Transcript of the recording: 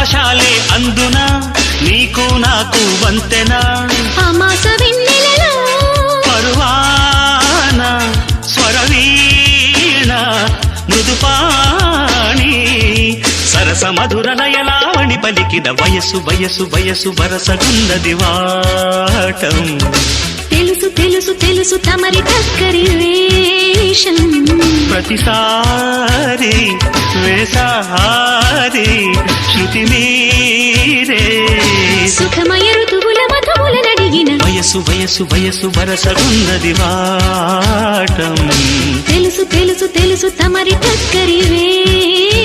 ఆకాశాలే అందునా నీకు నాకు వంతెనా అమాస వెన్నెలలో పరువాన స్వరవీణ మృదుపాణి సరస మధుర లయలావణి పలికిన వయసు వయసు వయసు వరసగున్నది వాటం తెలుసు తెలుసు తెలుసు తమరి టక్కరి వేషం ప్రతిసారి వేసారి శృతి మీరే సుఖమయ ఋతువుల మధువుల నడిగిన వయసు వయసు వయసు వరసగున్నది వాటం తెలుసు తెలుసు తెలుసు తమరి టక్కరి వేషం